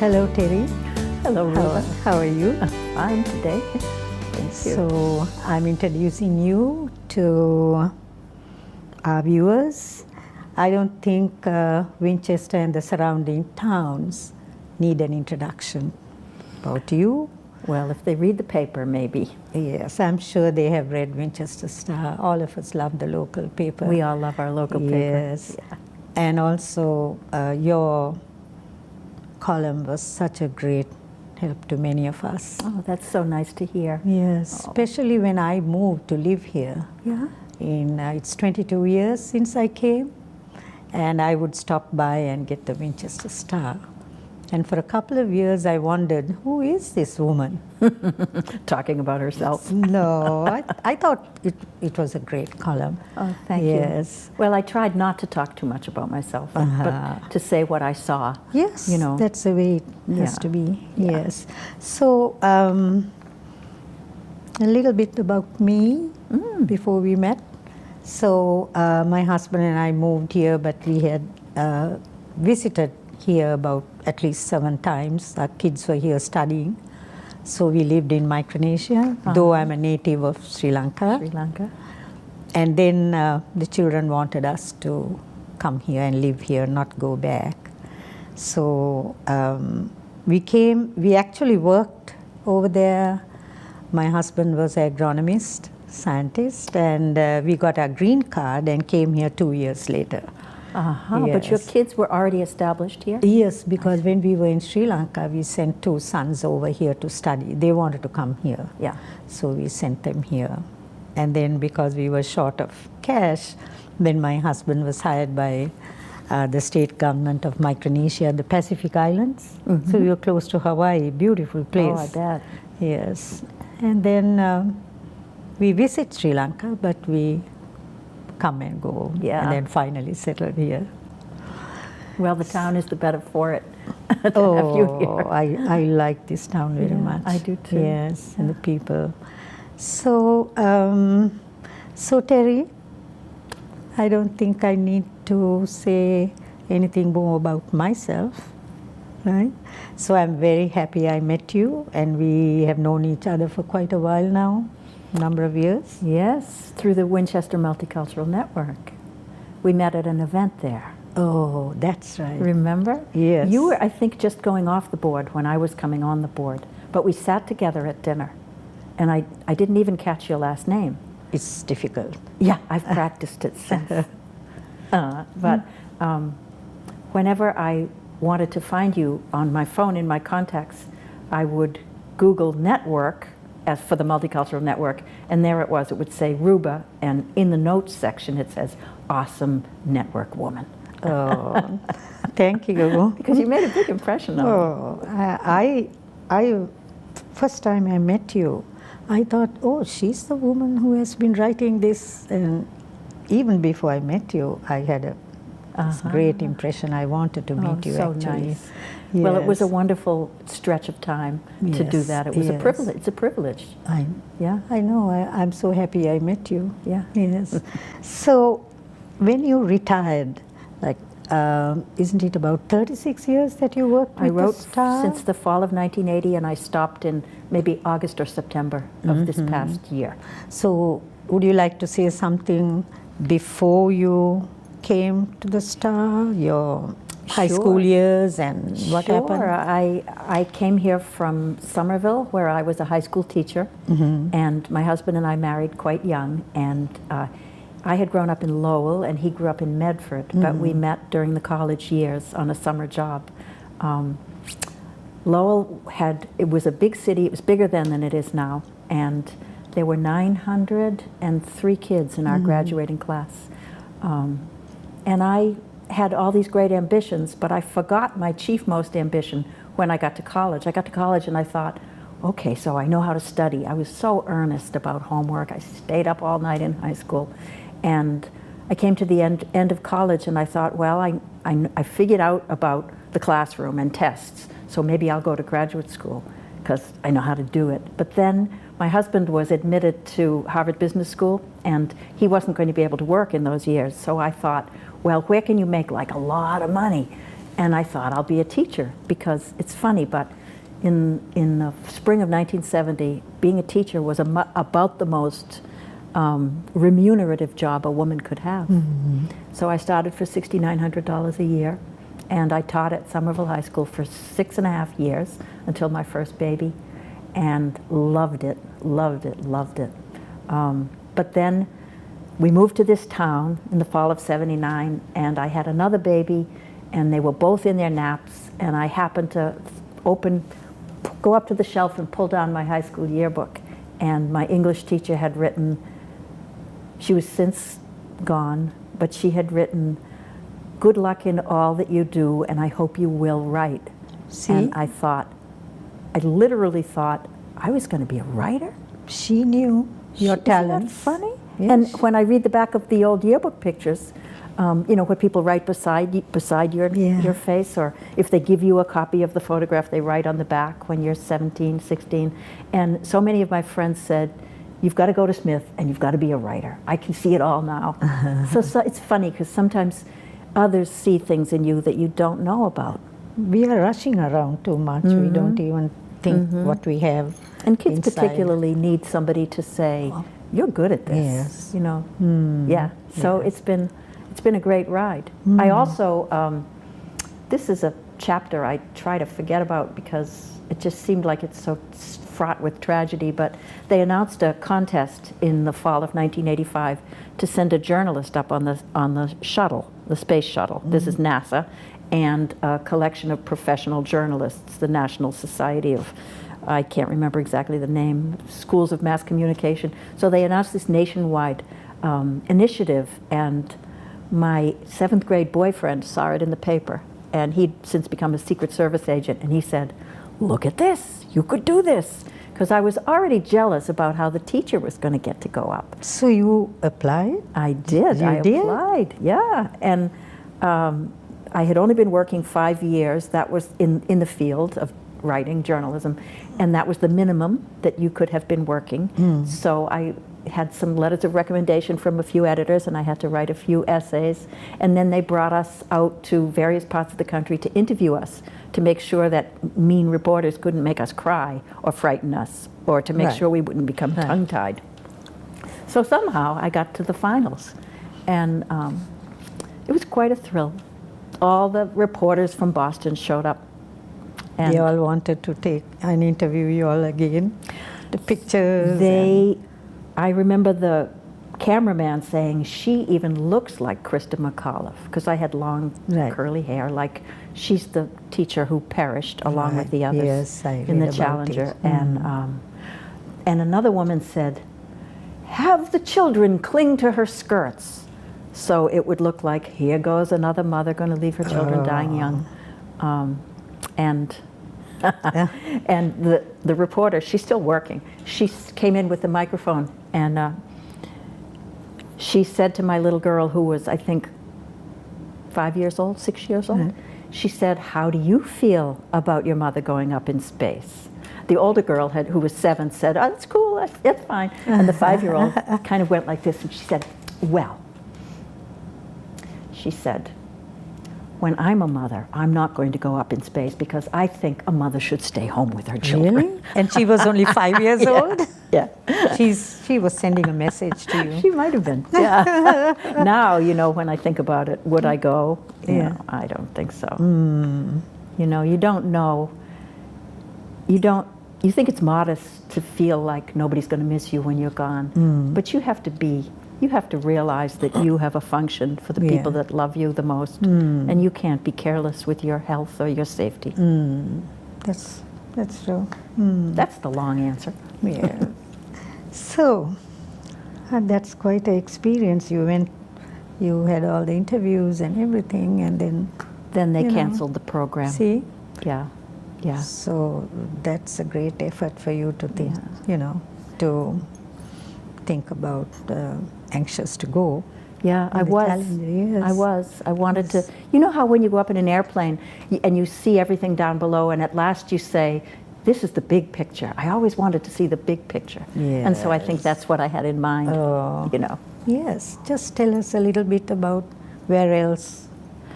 Hello, Terry. Hello, Ruba. How are you? Fine today. Thank you. So, I'm introducing you to our viewers. I don't think Winchester and the surrounding towns need an introduction. About you? Well, if they read the paper, maybe. Yes, I'm sure they have read Winchester Star. All of us love the local paper. We all love our local paper. Yes. Yeah. And also, your column was such a great help to many of us. Oh, that's so nice to hear. Yes, especially when I moved to live here. Yeah. It's 22 years since I came, and I would stop by and get the Winchester Star. And for a couple of years, I wondered, who is this woman? Talking about herself. No, I thought it was a great column. Oh, thank Yes. you. Well, I tried not to talk too much about myself, but to say what I saw. Yes, You know. that's the way it has Yeah. to be. Yeah. Yes. So, a little bit about me before we met. So, my husband and I moved here, but we had visited here about at least 7 times. Our kids were here studying. So we lived in Micronesia, though I'm a native of Sri Lanka. Sri Lanka. And then the children wanted us to come here and live here, not go back. So we actually worked over there. My husband was an agronomist, scientist, and we got our green card and came here 2 years later. But your Yes. kids were already established here? Yes, because when we were in Sri Lanka, we sent 2 sons over here to study. They wanted to come here. Yeah. So we sent them here. And then because we were short of cash, then my husband was hired by the state government of Micronesia, the Pacific Islands. So we were close to Hawaii, beautiful place. Oh, I bet. Yes. And then we visit Sri Lanka, but we come and go. Yeah. And then finally settled here. Well, the town is the better for it to have you here. I like this town very Yeah, much. I do too. Yes, and the people. So, so Terry, I don't think I need to say anything more about myself, right? So I'm very happy I met you, and we have known each other for quite a while now, number of years. Yes, through the Winchester Multicultural Network. We met at an event there. Oh, that's right. Remember? Yes. You were, I think, just going off the board when I was coming on the board. But we sat together at dinner. And I didn't even catch your last name. It's difficult. Yeah, I've practiced it since. But whenever I wanted to find you on my phone in my contacts, I would Google network as for the Multicultural Network, and there it was. It would say Ruba, and in the notes section it says, awesome network woman. Oh, thank you. Because you made a big impression on me. Oh, I first time I met you, I thought, oh, she's the woman who has been writing this. And even before I met you, I had this great impression. I wanted to meet you, so actually. nice. Well, it was a Yes. wonderful stretch of time to do Yes, that. It was a yes. privilege. It's a privilege. Yeah. I know. I'm so happy I met you. Yeah. Yes. So, when you retired, like, isn't it about 36 years that you worked with I wrote the Star? since the fall of 1980, and I stopped in maybe August or September of this past year. So, would you like to say something before you came to the Star, your high school years and what happened? Sure. I came here from Somerville, where I was a high school teacher, and my husband and I married quite young, and I had grown up in Lowell, and he grew up in Medford, but we met during the college years on a summer job. Lowell it was a big city. It was bigger then than it is now, and there were 903 kids in our graduating class. And I had all these great ambitions, but I forgot my chief most ambition when I got to college. I got to college and I thought, okay, so I know how to study. I was so earnest about homework. I stayed up all night in high school. And I came to the end of college and I thought, well, I figured out about the classroom and tests, so maybe I'll go to graduate school because I know how to do it. But then my husband was admitted to Harvard Business School, and he wasn't going to be able to work in those years. So I thought, well, where can you make like a lot of money? And I thought I'll be a teacher, because it's funny, but in the spring of 1970, being a teacher was about the most remunerative job a woman could have. So I started for $6,900 a year, and I taught at Somerville High School for 6.5 years until my first baby, and loved it, loved it, loved it. But then we moved to this town in the fall of '79, and I had another baby, and they were both in their naps, and I happened to go up to the shelf and pull down my high school yearbook, and my English teacher had written, she was since gone, but she had written, "Good luck in all that you do, and I hope you will write." See? And I literally thought I was going to be a writer. She knew your talent. Isn't that funny? Yes. And when I read the back of the old yearbook pictures, you know, what people write beside your face, or if they give you a copy of the photograph, they write on the back when you're 17, 16. And so many of my friends said, "You've got to go to Smith and you've got to be a writer. I can see it all now." So it's funny, because sometimes others see things in you that you don't know about. We are rushing around too much. We don't even think what we have. And kids inside. particularly need somebody to say, "You're good at this." Yes. You know. Yeah. So it's been a great ride. I also this is a chapter I try to forget about, because it just seemed like it's so fraught with tragedy. But they announced a contest in the fall of 1985 to send a journalist up on the shuttle, the space shuttle. This is NASA, and a collection of professional journalists, the National Society of, I can't remember exactly the name, Schools of Mass Communication. So they announced this nationwide initiative, and my 7th grade boyfriend saw it in the paper, and he'd since become a Secret Service agent, and he said, "Look at this, you could do this." Because I was already jealous about how the teacher was going to get to go up. So you applied? I did. You I did? applied, yeah. And I had only been working 5 years. That was in the field of writing, journalism, and that was the minimum that you could have been working. So I had some letters of recommendation from a few editors, and I had to write a few essays. And then they brought us out to various parts of the country to interview us, to make sure that mean reporters couldn't make us cry or frighten us, or to make sure we wouldn't become tongue-tied. So somehow I got to the finals, and it was quite a thrill. All the reporters from Boston showed up. And they all wanted to take an interview you all again. The pictures. I remember the cameraman saying, "She even looks like Krista McAuliffe," because I had long curly hair, like she's the teacher who perished along with the others in the Challenger. And another woman said, "Have the children cling to her skirts," so it would look like, here goes another mother going to leave her children dying young. And the reporter, she's still working, she came in with the microphone, and she said to my little girl, who was, I think, 5 years old, 6 years old, she said, "How do you feel about your mother going up in space?" The older girl, who was 7, said, "Oh, that's cool, that's fine." And the 5-year-old kind of went like this, and she said, "Well," she said, "when I'm a mother, I'm not going to go up in space, because I think a mother should stay home with her children." Really? And she was only 5 years old? Yeah. She was sending a message to you. She might have been. Yeah. Now, you know, when I think about it, would I go? You know, I don't think so. You know, you don't know. You think it's modest to feel like nobody's going to miss you when you're gone, but you have to realize that you have a function for the people that love you the most, and you can't be careless with your health or your safety. That's true. That's the long answer. Yeah. So, that's quite an experience. You had all the interviews and everything, and then they canceled the program. See? Yeah. Yeah. So that's a great effort for you to think, to think about anxious to go. Yeah, I was. I wanted to. You know how when you go up in an airplane and you see everything down below, and at last you say, "This is the big picture." I always wanted to see the big picture. Yes. And so I think that's what I had in mind, Oh. you know. Yes, just tell us a little bit about where else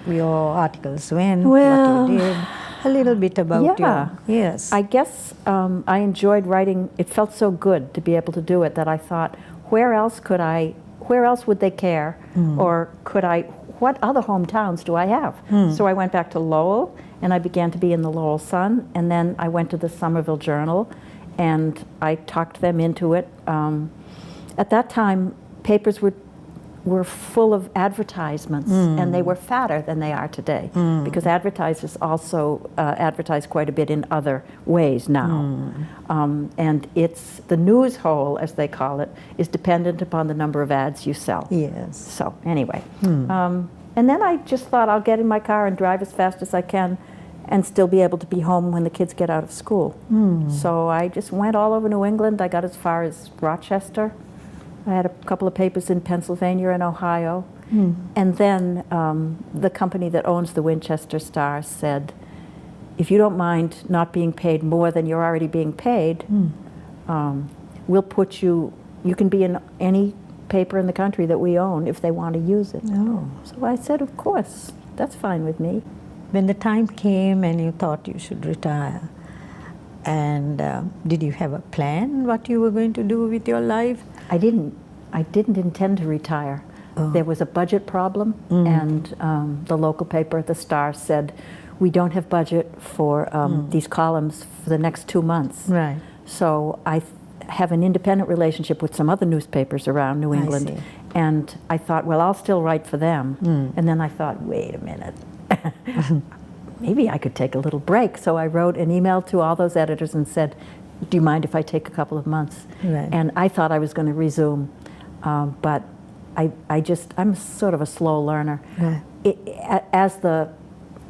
your articles went, Well, what you did, a little bit about yeah. your, yes. I guess I enjoyed writing. It felt so good to be able to do it that I thought, where else would they care? Or what other hometowns do I have? So I went back to Lowell, and I began to be in the Lowell Sun, and then I went to the Somerville Journal, and I talked them into it. At that time, papers were full of advertisements, and they were fatter than they are today, because advertisers also advertise quite a bit in other ways now. And it's the news hole, as they call it, is dependent upon the number of ads you sell. Yes. So anyway, and then I just thought I'll get in my car and drive as fast as I can and still be able to be home when the kids get out of school. So I just went all over New England. I got as far as Rochester. I had a couple of papers in Pennsylvania and Ohio. And then the company that owns the Winchester Star said, if you don't mind not being paid more than you're already being paid, we'll put you can be in any paper in the country that we own if they want to use it. Oh. So I said, of course, that's fine with me. When the time came and you thought you should retire, and did you have a plan what you were going to do with your life? I didn't intend to retire. There was a budget problem, and the local paper, the Star, said, we don't have budget for these columns for the next 2 months. Right. So I have an independent relationship with some other newspapers around New England. see. And I thought, well, I'll still write for them. And then I thought, wait a minute. Maybe I could take a little break. So I wrote an email to all those editors and said, do you mind if I take a couple of months? Right. And I thought I was going to resume. But I'm sort of a slow learner. Right. As the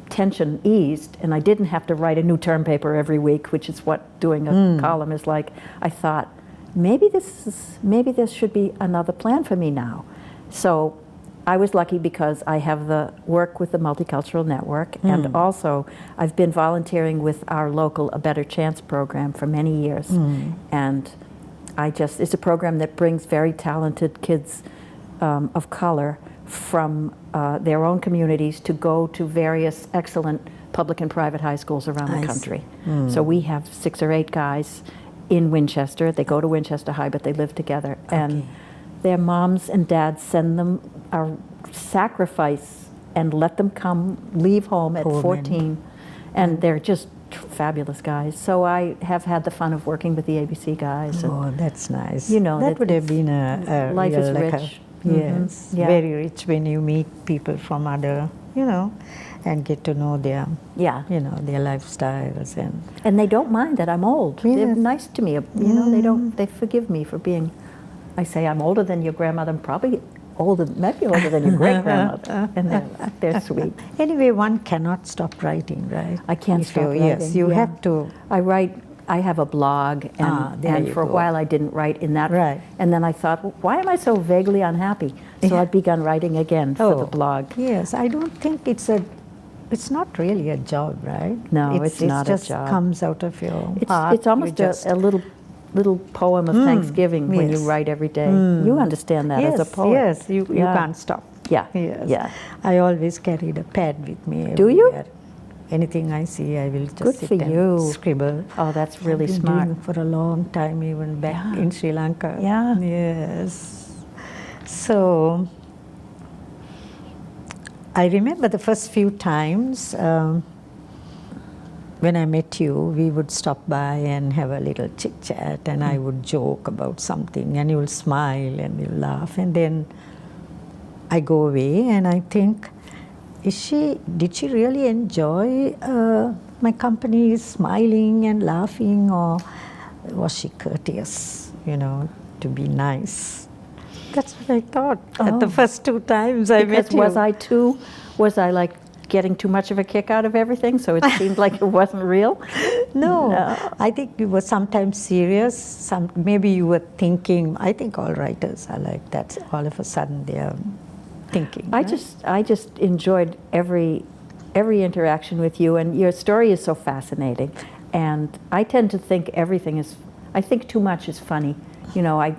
tension eased, and I didn't have to write a new term paper every week, which is what doing a column is like, I thought, maybe this should be another plan for me now. So I was lucky because I have the work with the Multicultural Network, and also I've been volunteering with our local A Better Chance program for many years. And it's a program that brings very talented kids of color from their own communities to go to various excellent public and private high schools around the country. So we have 6 or 8 guys in Winchester. They go to Winchester High, but they live together. And their moms and dads send them a sacrifice and let them come, leave home at 14. And they're just fabulous guys. So I have had the fun of working with the ABC guys. Oh, that's nice. You know, that would have been a life real, is like rich. Yes, Yeah. very rich when you meet people from other, and get to know their, their lifestyles And they don't mind that I'm old. They're Yes. nice to me. They forgive me for being, I say I'm older than your grandmother. I'm probably maybe older than your great grandmother. And they're sweet. Anyway, one cannot stop writing, right? I can't If stop you- writing. Yes, you have to. I write. I have a blog, and there you for a go. while I didn't write in that. Right. And then I thought, well, why am I so vaguely unhappy? So I've begun writing again for the blog. Yes, I don't think it's not really a job, right? No, it's not a just job. comes out of your heart. It's almost a little poem of Thanksgiving when you yes. write every day. You understand that as a poet. Yes, you can't stop. Yeah. Yes. Yeah. I always carried a pad with me. Do you? everywhere. Anything I see, I will just Good sit for and you. scribble. Oh, that's really I've been smart. doing it for a long time, even back in Sri Lanka. Yeah. Yes. So I remember the first few times when I met you, we would stop by and have a little chit chat, and I would joke about something, and you will smile and you'll laugh, and then I go away and I think, did she really enjoy my company, smiling and laughing, or was she courteous, to be nice? That's what I thought at the first 2 times I met you. Was I like getting too much of a kick out of everything, so it seemed like it wasn't real? No, I think you were sometimes serious. Maybe you were thinking. I think all writers are like that. All of a sudden they are thinking. I just enjoyed every interaction with you, and your story is so fascinating. And I tend to think I think too much is funny. I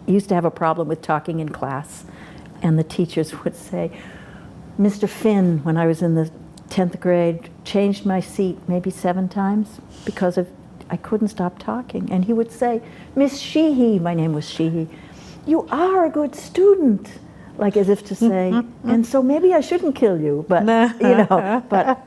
used to have a problem with talking in class, and the teachers would say, Mr. Finn, when I was in the 10th grade, changed my seat maybe 7 times because I couldn't stop talking. And he would say, Miss Sheehy, my name was Sheehy, you are a good student. Like as if to say, and so maybe I shouldn't kill you, but but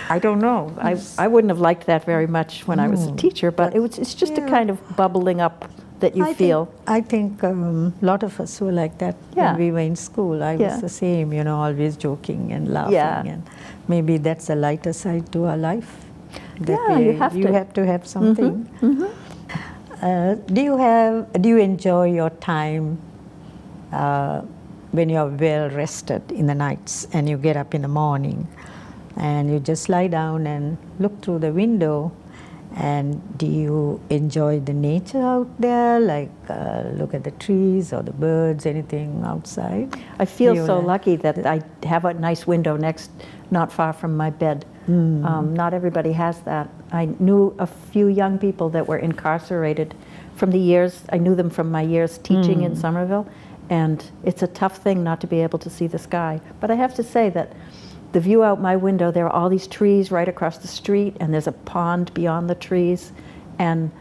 I don't know. I wouldn't have liked that very much when I was a teacher, but it's just a kind of bubbling up that you feel. I think a lot of us were like that when we were in school. I was the same, always joking and laughing, and maybe that's a lighter side to our life. That you have to have something. Do you enjoy your time when you're well rested in the nights and you get up in the morning and you just lie down and look through the window? And do you enjoy the nature out there, like look at the trees or the birds, anything outside? I feel so lucky that I have a nice window not far from my bed. Not everybody has that. I knew a few young people that were incarcerated from the years, I knew them from my years teaching in Somerville, and it's a tough thing not to be able to see the sky. But I have to say that the view out my window, there are all these trees right across the street, and there's a pond beyond the trees, and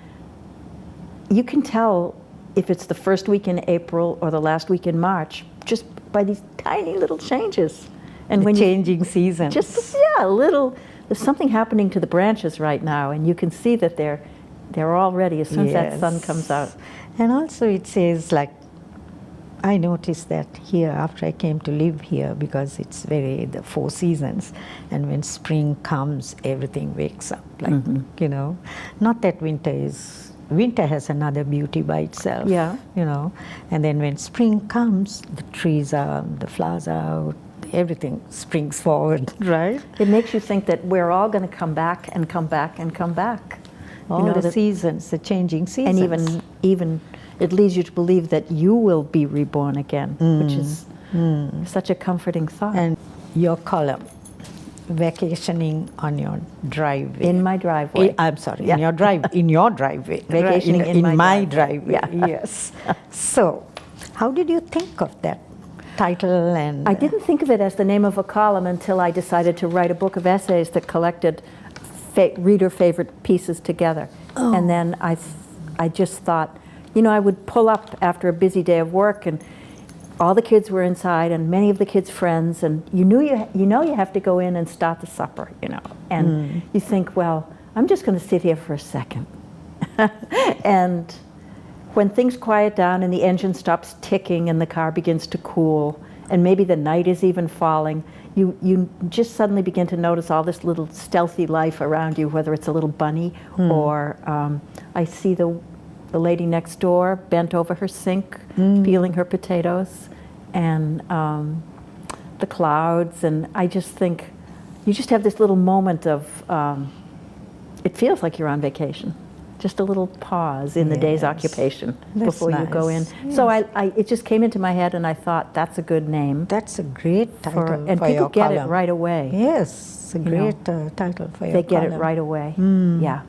you can tell if it's the first week in April or the last week in March just by these tiny little changes. And when changing seasons. Just there's something happening to the branches right now, and you can see that they're all ready as soon as that sun comes out. And also it says, like, I noticed that here after I came to live here, because it's the 4 seasons, and when spring comes, everything wakes up, like, not that winter has another beauty by itself, and then when spring comes, the trees are, the flowers are out, everything springs forward, right? It makes you think that we're all going to come back and come back and come back. All the seasons, the changing seasons. And even it leads you to believe that you will be reborn again, which is such a comforting thought. And your column, vacationing on your driveway. In my driveway. I'm sorry, in your driveway. Vacationing in my driveway. Yeah. Yes. So, how did you think of that title? And I didn't think of it as the name of a column until I decided to write a book of essays that collected reader favorite pieces together. And then I just thought, I would pull up after a busy day of work, and all the kids were inside, and many of the kids' friends, and you have to go in and start the supper, and you think, well, I'm just going to sit here for a second. And when things quiet down and the engine stops ticking and the car begins to cool, and maybe the night is even falling, you just suddenly begin to notice all this little stealthy life around you, whether it's a little bunny or I see the lady next door bent over her sink, peeling her potatoes, and the clouds, and I just think you just have this little moment of, it feels like you're on vacation. Just a little pause in the day's occupation before you go in. Yes. So it just came into my head, and I thought, that's a good name. That's a great title for and people your get column. It right away. Yes, it's a great title for your column. They get it right away. Yeah.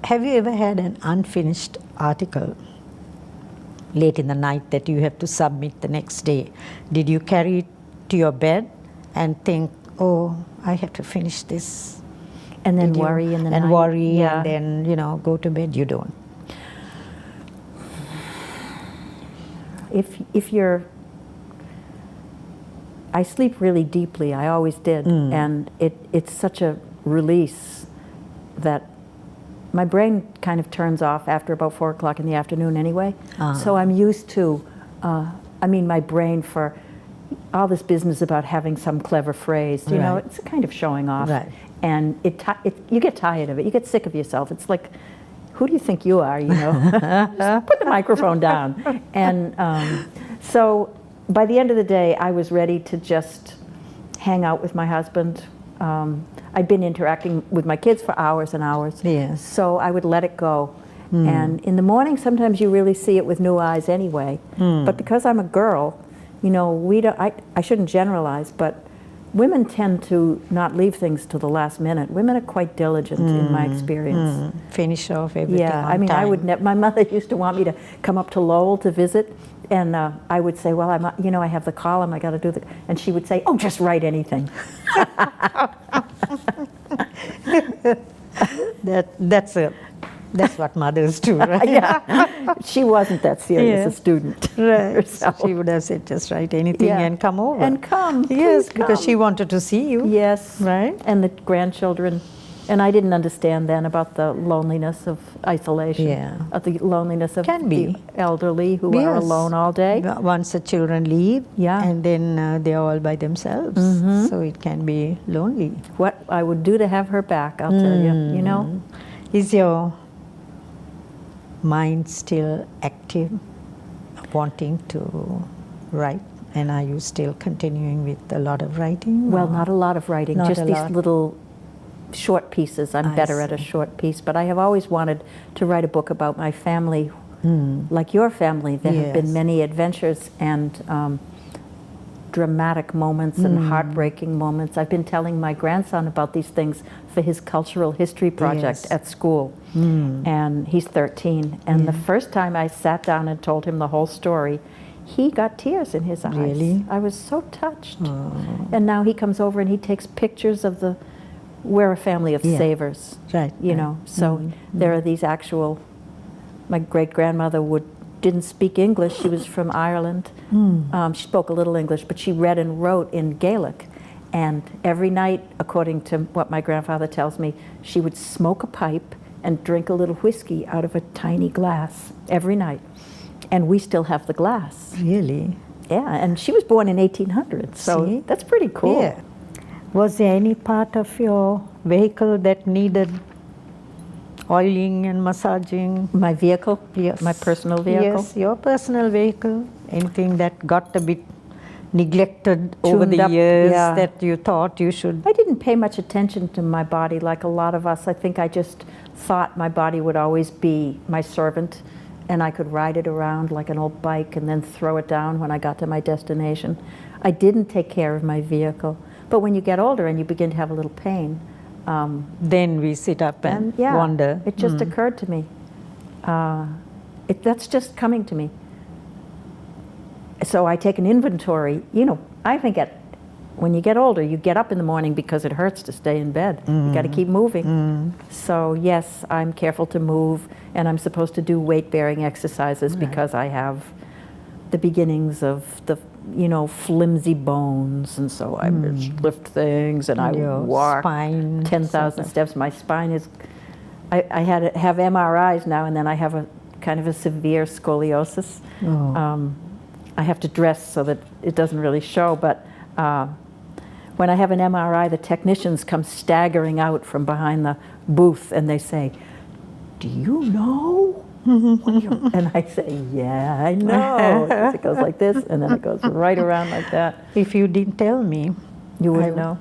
Have you ever had an unfinished article late in the night that you have to submit the next day? Did you carry it to your bed and think, oh, I have to finish this? And then worry in the night. And worry, and then, go to bed? You don't. If you're, I sleep really deeply, I always did, and it's such a release that my brain kind of turns off after about 4 o'clock in the afternoon anyway. So I'm used to, my brain for all this business about having some clever phrase, it's a kind of showing off. Right. And you get tired of it. You get sick of yourself. It's like, who do you think you are, Just put the microphone down. And so by the end of the day, I was ready to just hang out with my husband. I'd been interacting with my kids for hours and hours. Yes. So I would let it go. And in the morning, sometimes you really see it with new eyes anyway. But because I'm a girl, I shouldn't generalize, but women tend to not leave things to the last minute. Women are quite diligent in my experience. Finish off everything. Yeah, on time. my mother used to want me to come up to Lowell to visit, And I would say, well, I have the column, I got to do the, and she would say, oh, just write anything. That's what mothers do, right? Yeah, she wasn't that serious a student herself. She would have said, just write anything and come over. And come, yes, please because come. she wanted to see you. Yes, right. And the grandchildren. And I didn't understand then about the loneliness of isolation, of the loneliness of the elderly who are alone all day. Once the children leave, and then they're all by themselves, so it can be lonely. What I would do to have her back, I'll tell you, you know. Is your mind still active, wanting to write? And are you still continuing with a lot of writing? Well, not a lot of writing, just these little short pieces. I'm better at a short piece, but I have always wanted to write a book about my family, like your family. There have been many adventures and dramatic moments and heartbreaking moments. I've been telling my grandson about these things for his cultural history project at school, and he's 13. And the first time I sat down and told him the whole story, he got tears in his eyes. Really? I was so touched. And now he comes over and he takes pictures of we're a family of savers, you know. So there are these actual. My great-grandmother didn't speak English. She was from Ireland. She spoke a little English, but she read and wrote in Gaelic. And every night, according to what my grandfather tells me, she would smoke a pipe and drink a little whiskey out of a tiny glass every night. And we still have the glass. Really? Yeah, and she was born in 1800, so that's pretty cool. Yeah. Was there any part of your vehicle that needed oiling and massaging? My vehicle? Yes. My personal vehicle? Yes, your personal vehicle. Anything that got a bit neglected over the years that you thought you should? I didn't pay much attention to my body like a lot of us. I think I just thought my body would always be my servant, and I could ride it around like an old bike and then throw it down when I got to my destination. I didn't take care of my vehicle. But when you get older and you begin to have a little pain, then we sit up and wonder. It just occurred to me. That's just coming to me. So I take an inventory. You know, I think when you get older, you get up in the morning because it hurts to stay in bed. You got to keep moving. So yes, I'm careful to move, and I'm supposed to do weight-bearing exercises because I have the beginnings of the flimsy bones, and so I lift things and I walk 10,000 steps. My spine is, I had to have MRIs now, and then I have a kind of a severe scoliosis. I have to dress so that it doesn't really show, but when I have an MRI, the technicians come staggering out from behind the booth and they say, "Do you know?" And I say, "Yeah, I know." It goes like this, and then it goes right around like that. If you didn't tell me, you wouldn't know.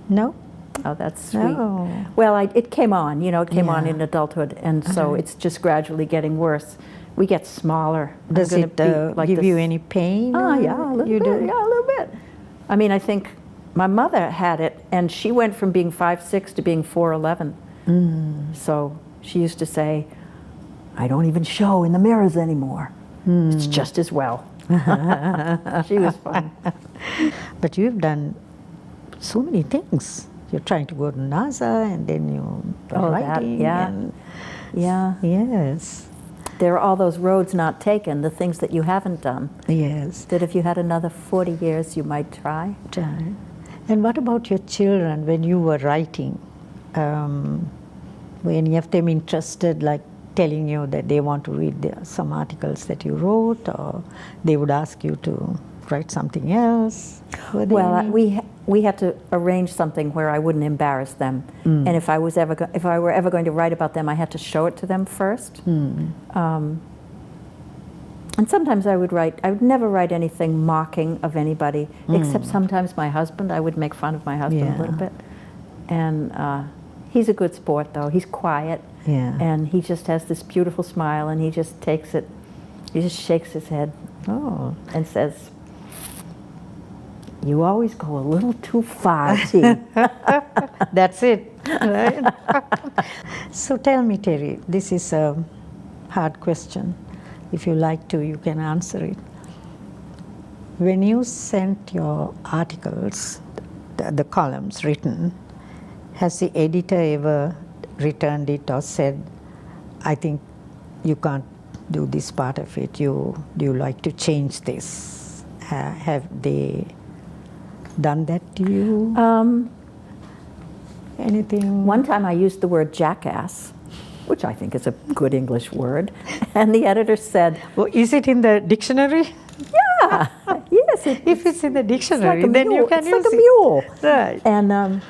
No. Oh, that's sweet. No. Well, it came on. It came on in adulthood, and so it's just gradually getting worse. We get smaller. Does it give you any pain? Oh, yeah, a little bit. Yeah, a little bit. I mean, I think my mother had it, and she went from being 5'6" to being 4'11". So she used to say, "I don't even show in the mirrors anymore. It's just as well." She was fun. But you've done so many things. You're trying to go to NASA, and then you're writing. Yes. There are all those roads not taken, the things that you haven't done. Yes. That if you had another 40 years, you might try. And what about your children when you were writing? Were any of them interested, like telling you that they want to read some articles that you wrote, or they would ask you to write something else? Well, we had to arrange something where I wouldn't embarrass them, and if I were ever going to write about them, I had to show it to them first. And sometimes I would write. I would never write anything mocking of anybody, except sometimes my husband. I would make fun of my husband a little bit, and he's a good sport though. He's quiet, and he just has this beautiful smile, and he just takes it. He just shakes his head and says, "You always go a little too far, T." That's it, right? So tell me, Terry, this is a hard question. If you like to, you can answer it. when you sent your articles, the columns written, has the editor ever returned it or said, I think you can't do this part of it, do you like to change this? Have they done that to you? Anything? One time I used the word jackass, which I think is a good English word, and the editor said, well, is it in the dictionary? yeah, yes. If it's in the dictionary, like then you can use it's like a it. mule. Right. And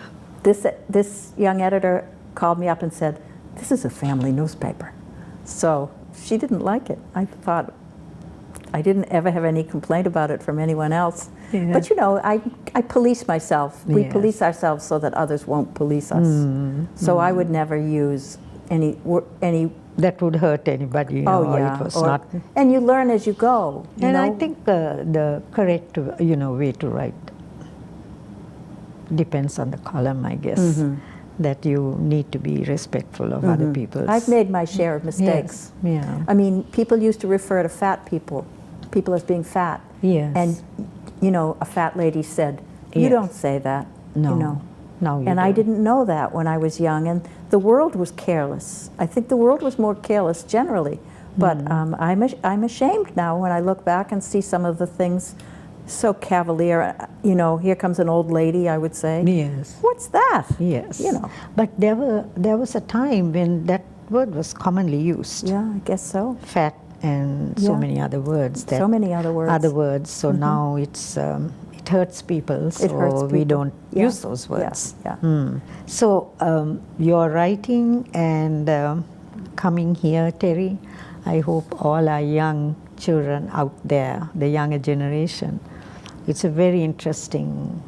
this young editor called me up and said, this is a family newspaper. So she didn't like it. I thought, I didn't ever have any complaint about it from anyone else. Yeah. But you know, I police myself. We Yes. police ourselves so that others won't police us. So I would never use any That would hurt anybody, you know, or it was not. And you learn as you go. You And know? I think the correct, way to write depends on the column, I guess. That you need to be respectful of other people's. I've made my share of mistakes. Yes. Yeah. I mean, people used to refer to fat people as being fat. Yes. And, you know, a fat lady said, you Yes. don't say that. No. You know. No, you And I don't. didn't know that when I was young. And the world was careless. I think the world was more careless generally. But I'm ashamed now when I look back and see some of the things so cavalier. You know, here comes an old lady, I would say. Yes. What's that? Yes. You know. But there was a time when that word was commonly used. Yeah, I guess so. Fat and so Yeah. many other words. So many other words. Other words. So now it hurts people. So It hurts we people. don't Yeah. use those words. Yeah. So your writing and coming here, Terry, I hope all our young children out there, the younger generation, it's a very interesting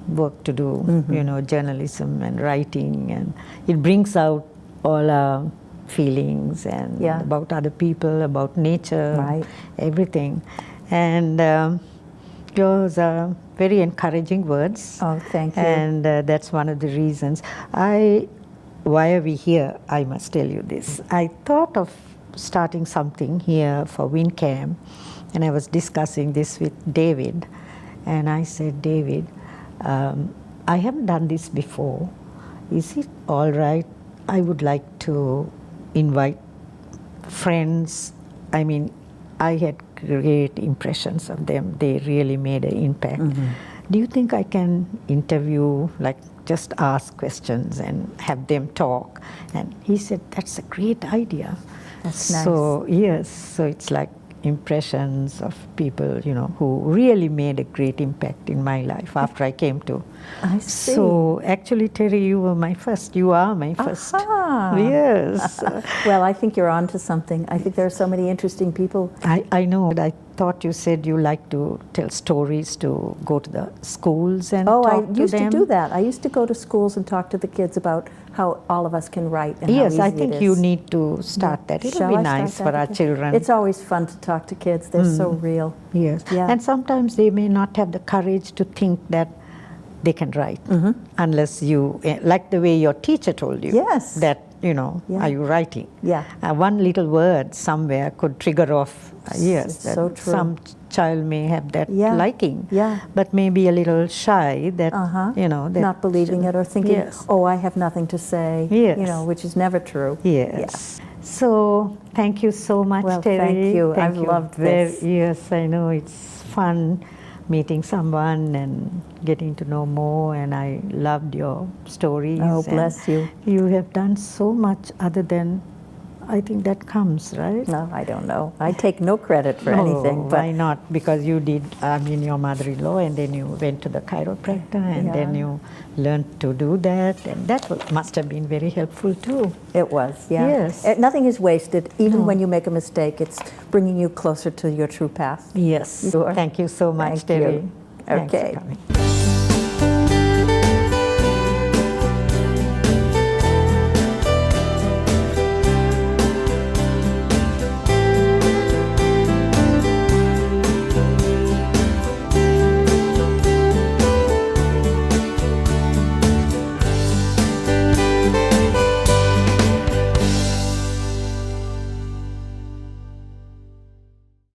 work to do, journalism and writing, and it brings out all our feelings and about other people, about nature, Right. everything. And yours are very encouraging words. Oh, thank you. And that's one of the reasons. Why are we here? I must tell you this. I thought of starting something here for WinCam, and I was discussing this with David. And I said, David, I haven't done this before. Is it all right? I would like to invite friends. I mean, I had great impressions of them. They really made an impact. Do you think I can interview, like just ask questions and have them talk? And he said, that's a great idea. That's nice. So, yes, so it's like impressions of people, who really made a great impact in my life after I came to. I see. So actually, Terry, you are my first. Aha. Yes. Well, I think you're on to something. I think there are so many interesting people. I know. I thought you said you like to tell stories, to go to the schools and talk to them. Oh, I used to do that. I used to go to schools and talk to the kids about how all of us can write and how Yes, easy I it think is. you need to start that. It'll Shall be I start nice that for our again? children. It's always fun to talk to kids. They're so real. Yes. Yeah. And sometimes they may not have the courage to think that they can write unless you, like the way your teacher told you. Yes. That, are you writing? Yeah. One little word somewhere could trigger off, yes, It's that so true. some child may have that Yeah. liking. Yeah. But maybe a little shy that, that not believing it or thinking, Yes. oh, I have nothing to say. Yes. Which is never true. Yes. So thank you so much, Well, Terry. thank you. I've loved this. Yes, I know it's fun meeting someone and getting to know more, and I loved your stories. Oh, and bless you. You have done so much other than, I think that comes, right? No, I don't know. I take no credit for No, anything. But why not? Because you did, your mother-in-law, and then you went to the chiropractor, and then you learned to do that, and that must have been very helpful too. it was, yeah. Yes. Nothing is wasted. Even when you make a mistake, it's bringing you closer to your true path. Yes. Sure. Thank you so much, Thank Terry. you. Thanks for Okay. coming.